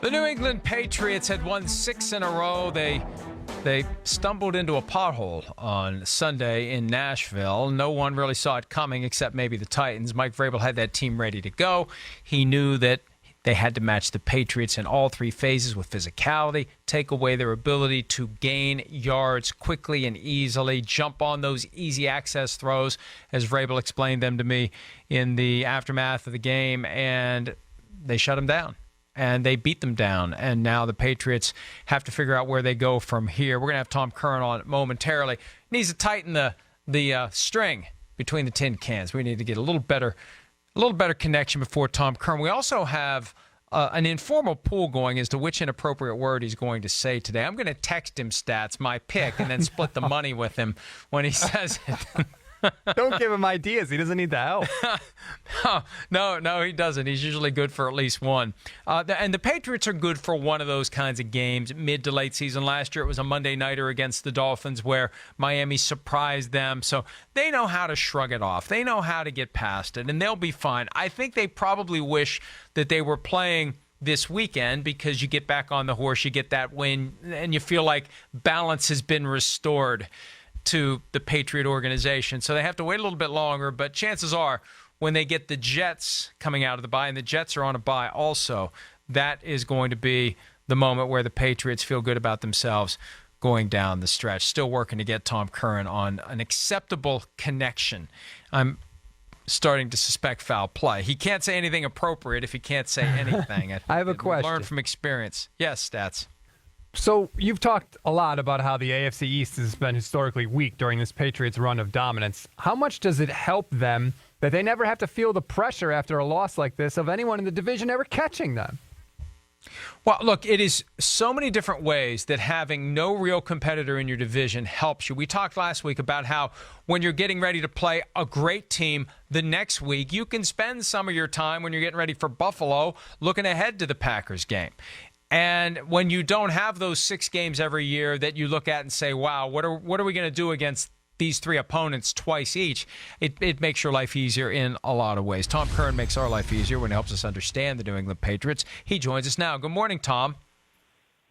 The New England Patriots had won 6 in a row. They stumbled into a pothole on Sunday in Nashville. No one really saw it coming except maybe the Titans. Mike Vrabel had that team ready to go. He knew that they had to match the Patriots in all three phases with physicality, take away their ability to gain yards quickly and easily, jump on those easy access throws, as Vrabel explained them to me in the aftermath of the game, and they shut them down. And they beat them down, and now the Patriots have to figure out where they go from here. We're going to have Tom Curran on it momentarily. Needs to tighten the string between the tin cans. We need to get a little better connection before Tom Curran. We also have an informal pool going as to which inappropriate word he's going to say today. I'm going to text him stats, my pick, and then split the money with him when he says it. Don't give him ideas. He doesn't need the help. No, he doesn't. He's usually good for at least one. And the Patriots are good for one of those kinds of games, mid to late season. Last year it was a Monday nighter against the Dolphins where Miami surprised them. So they know how to shrug it off. They know how to get past it, and they'll be fine. I think they probably wish that they were playing this weekend because you get back on the horse, you get that win, and you feel like balance has been restored to the Patriot organization. So they have to wait a little bit longer, but chances are when they get the Jets coming out of the bye, and the Jets are on a bye also, that is going to be the moment where the Patriots feel good about themselves going down the stretch. Still working to get Tom Curran on an acceptable connection. I'm starting to suspect foul play. He can't say anything appropriate if he can't say anything. I have a question. Learn from experience. Yes, Stats. So you've talked a lot about how the AFC East has been historically weak during this Patriots run of dominance. How much does it help them that they never have to feel the pressure after a loss like this of anyone in the division ever catching them? Well, look, it is so many different ways that having no real competitor in your division helps you. We talked last week about how when you're getting ready to play a great team the next week, you can spend some of your time when you're getting ready for Buffalo looking ahead to the Packers game. And when you don't have those 6 games every year that you look at and say, wow, what are we going to do against these 3 opponents twice each, it makes your life easier in a lot of ways. Tom Curran makes our life easier when he helps us understand the New England Patriots. He joins us now. Good morning, Tom.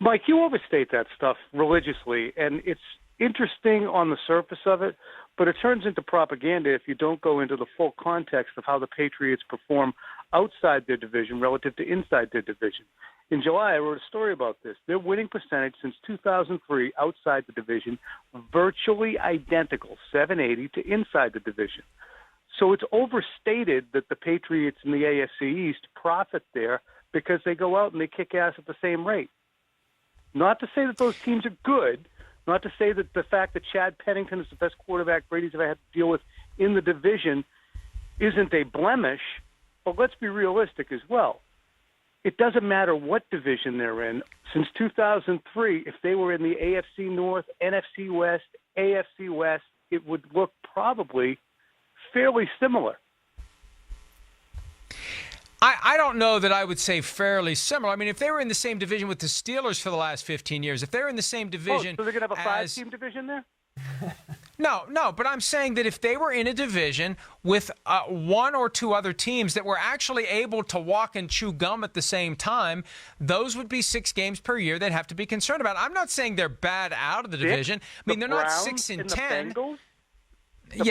Mike, you overstate that stuff religiously, and it's interesting on the surface of it, but it turns into propaganda if you don't go into the full context of how the Patriots perform outside their division relative to inside their division. In July, I wrote a story about this. Their winning percentage since 2003 outside the division, virtually identical, 780 to inside the division. So it's overstated that the Patriots in the AFC East profit there because they go out and they kick ass at the same rate. Not to say that those teams are good, not to say that the fact that Chad Pennington is the best quarterback Brady's ever had to deal with in the division isn't a blemish, but let's be realistic as well. It doesn't matter what division they're in. Since 2003, if they were in the AFC North, NFC West, AFC West, it would look probably fairly similar. I don't know that I would say fairly similar. I mean, if they were in the same division with the Steelers for the last 15 years, if they're in the same division... so they're going to have a 5-team division there? No, but I'm saying that if they were in a division with 1 or 2 other teams that were actually able to walk and chew gum at the same time, those would be 6 games per year they'd have to be concerned about. I'm not saying they're bad out of the division. I mean, they're not 6 and 10. The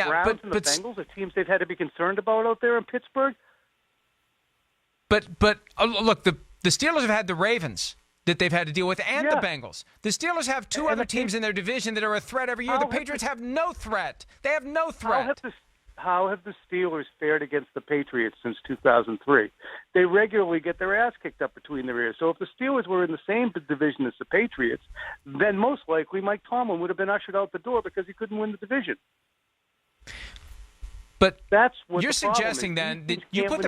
Browns and the Bengals are teams they've had to be concerned about out there in Pittsburgh. But look, the Steelers have had the Ravens that they've had to deal with, and the Bengals. The Steelers have 2 other teams in their division that are a threat every year. The Patriots have no threat. They have no threat. How have the Steelers fared against the Patriots since 2003? They regularly get their ass kicked up between their ears. So if the Steelers were in the same division as the Patriots, then most likely Mike Tomlin would have been ushered out the door because he couldn't win the division. But that's what you're suggesting then that you put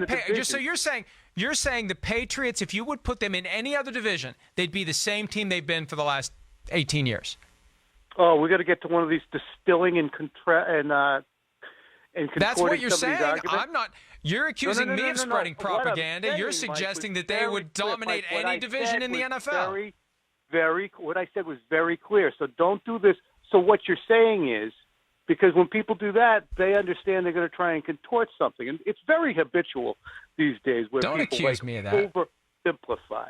you're saying the Patriots, if you would put them in any other division, they'd be the same team they've been for the last 18 years. Oh, we got to get to one of these distilling and that's what you're saying. I'm not. You're accusing me of spreading No. propaganda. Saying, you're suggesting Mike, that they would dominate any division in the NFL. What I said was very clear. So don't do this. So what you're saying is, because when people do that, they understand they're going to try and contort something. And it's very habitual these days where Don't people accuse me of that. oversimplify.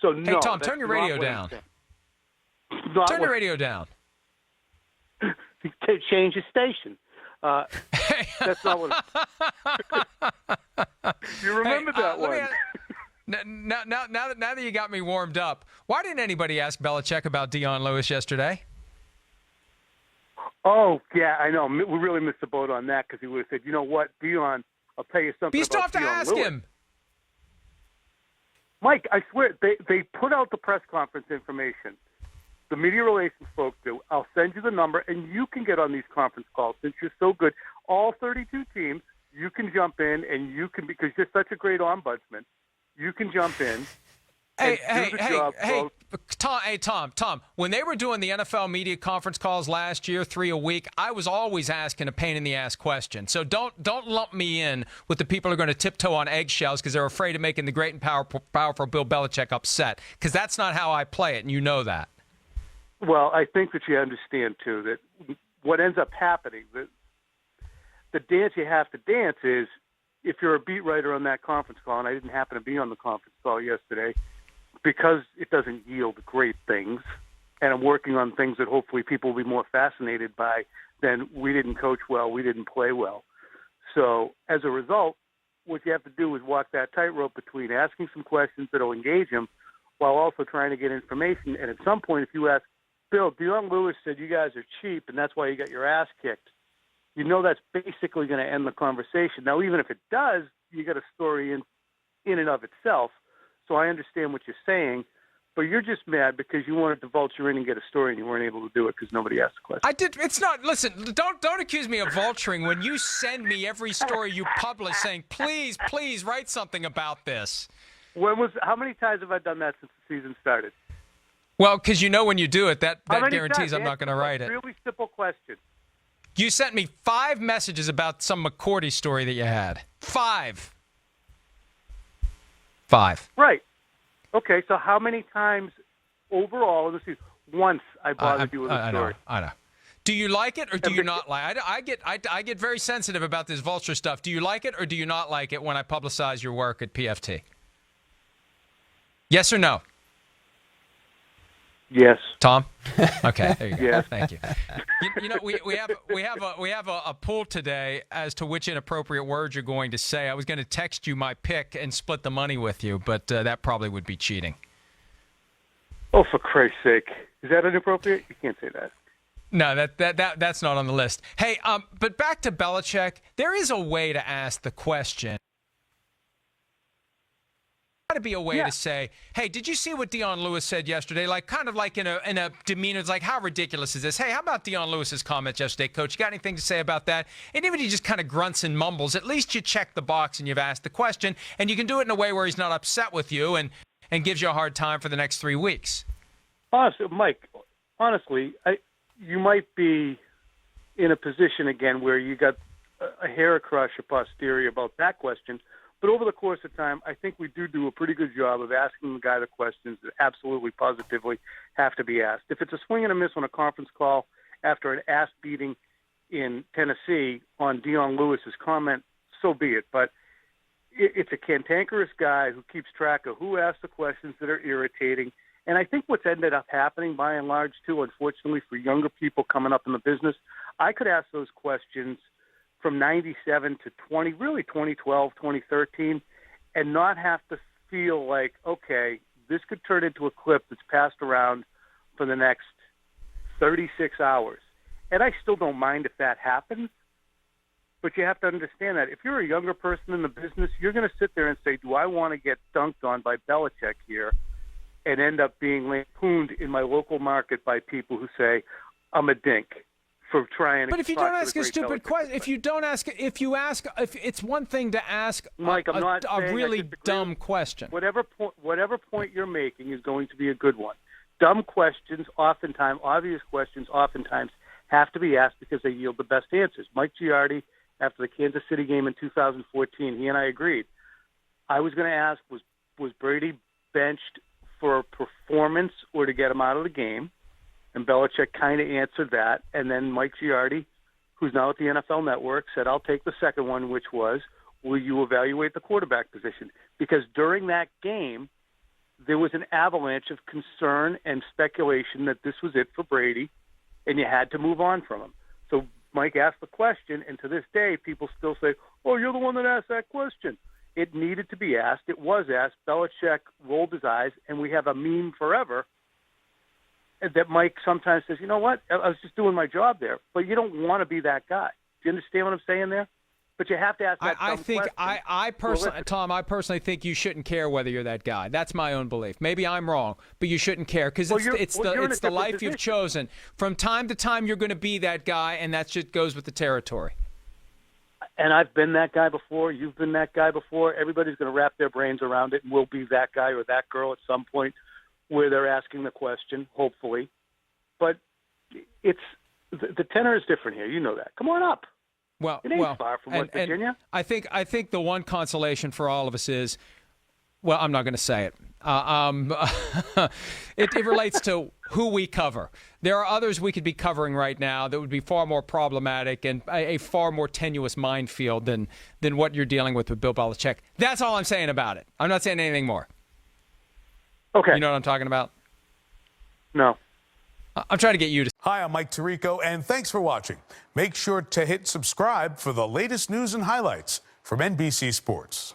So no. Hey, Tom, turn your radio down. Turn your radio down. Change the station. That's not what. You remember that one? Now that you got me warmed up, why didn't anybody ask Belichick about Dion Lewis yesterday? Oh, yeah, I know. We really missed the boat on that because he would have said, you know what, Dion, I'll tell you something But you still have to Dion ask Lewis. him. Mike, I swear, they put out the press conference information. The media relations folks do. I'll send you the number, and you can get on these conference calls since you're so good. All 32 teams, you can jump in, and you can, because you're such a great ombudsman, you can jump in. Tom, when they were doing the NFL media conference calls last year, 3 a week, I was always asking a pain-in-the-ass question. So don't lump me in with the people who are going to tiptoe on eggshells because they're afraid of making the great and powerful Bill Belichick upset, because that's not how I play it, and you know that. Well, I think that you understand, too, that what ends up happening, the dance you have to dance is, if you're a beat writer on that conference call, and I didn't happen to be on the conference call yesterday, because it doesn't yield great things, and I'm working on things that hopefully people will be more fascinated by than we didn't coach well, we didn't play well. So as a result, what you have to do is walk that tightrope between asking some questions that will engage them while also trying to get information. And at some point, if you ask, Bill, Dion Lewis said you guys are cheap, and that's why you got your ass kicked, you know that's basically going to end the conversation. Now, even if it does, you got a story in and of itself. So I understand what you're saying, but you're just mad because you wanted to vulture in and get a story and you weren't able to do it because nobody asked the question. I did. It's not. Listen, don't accuse me of vulturing when you send me every story you publish saying, please write something about this. How many times have I done that since the season started? Well, because you know when you do it, that guarantees times? I'm not going to write it. Really simple question. You sent me 5 messages about some McCourty story that you had. 5. Right. Okay, so how many times overall in the season? Once I bothered you with a story. I know. Do you like it or do you not like it? I get very sensitive about this vulture stuff. Do you like it or do you not like it when I publicize your work at PFT? Yes or no? Yes. Tom? Okay, there you go. Yes. Thank you. You know, we have a poll today as to which inappropriate words you're going to say. I was going to text you my pick and split the money with you, but that probably would be cheating. Oh, for Christ's sake. Is that inappropriate? You can't say that. No, that's not on the list. Hey, but back to Belichick, there is a way to ask the question. To be a way to say, hey, did you see what Dion Lewis said yesterday? Like, kind of like in a demeanor, it's like, how ridiculous is this? Hey, how about Dion Lewis's comments yesterday, Coach? You got anything to say about that? And even if he just kind of grunts and mumbles, at least you check the box and you've asked the question, and you can do it in a way where he's not upset with you and gives you a hard time for the next 3 weeks. Honestly, Mike, you might be in a position again where you got a hair crush a posteriori about that question. But over the course of time, I think we do a pretty good job of asking the guy the questions that absolutely, positively have to be asked. If it's a swing and a miss on a conference call after an ass beating in Tennessee on Dion Lewis's comment, so be it. But it's a cantankerous guy who keeps track of who asks the questions that are irritating. And I think what's ended up happening, by and large, too, unfortunately, for younger people coming up in the business, I could ask those questions from 97 to 2012, 2013, and not have to feel like, okay, this could turn into a clip that's passed around for the next 36 hours. And I still don't mind if that happens, but you have to understand that if you're a younger person in the business, you're going to sit there and say, do I want to get dunked on by Belichick here and end up being lampooned in my local market by people who say, I'm a dink. For trying but if you don't ask a stupid question, if you ask, it's one thing to ask Mike, a really dumb question. Whatever point you're making is going to be a good one. Dumb questions, obvious questions, oftentimes have to be asked because they yield the best answers. Mike Giardi, after the Kansas City game in 2014, he and I agreed. I was going to ask, was Brady benched for performance or to get him out of the game? And Belichick kind of answered that. And then Mike Giardi, who's now at the NFL Network, said, I'll take the second one, which was, will you evaluate the quarterback position? Because during that game, there was an avalanche of concern and speculation that this was it for Brady, and you had to move on from him. So Mike asked the question, and to this day, people still say, "Oh, you're the one that asked that question." It needed to be asked. It was asked. Belichick rolled his eyes, and we have a meme forever that Mike sometimes says, "You know what? I was just doing my job there." But you don't want to be that guy. Do you understand what I'm saying there? But you have to ask that I think question. I personally, Tom, I personally think you shouldn't care whether you're that guy. That's my own belief. Maybe I'm wrong, but you shouldn't care because it's the life you've chosen. From time to time, you're going to be that guy, and that just goes with the territory. And I've been that guy before. You've been that guy before. Everybody's going to wrap their brains around it, and we'll be that guy or that girl at some point where they're asking the question, hopefully. But it's the tenor is different here. You know that. Come on up. Well, it ain't far from West Virginia. I think the one consolation for all of us is, well, I'm not going to say it. It relates to who we cover. There are others we could be covering right now that would be far more problematic and a far more tenuous minefield than what you're dealing with Bill Belichick. That's all I'm saying about it. I'm not saying anything more. Okay. You know what I'm talking about? No. I'm trying to get you to. Hi, I'm Mike Tirico, and thanks for watching. Make sure to hit subscribe for the latest news and highlights from NBC Sports.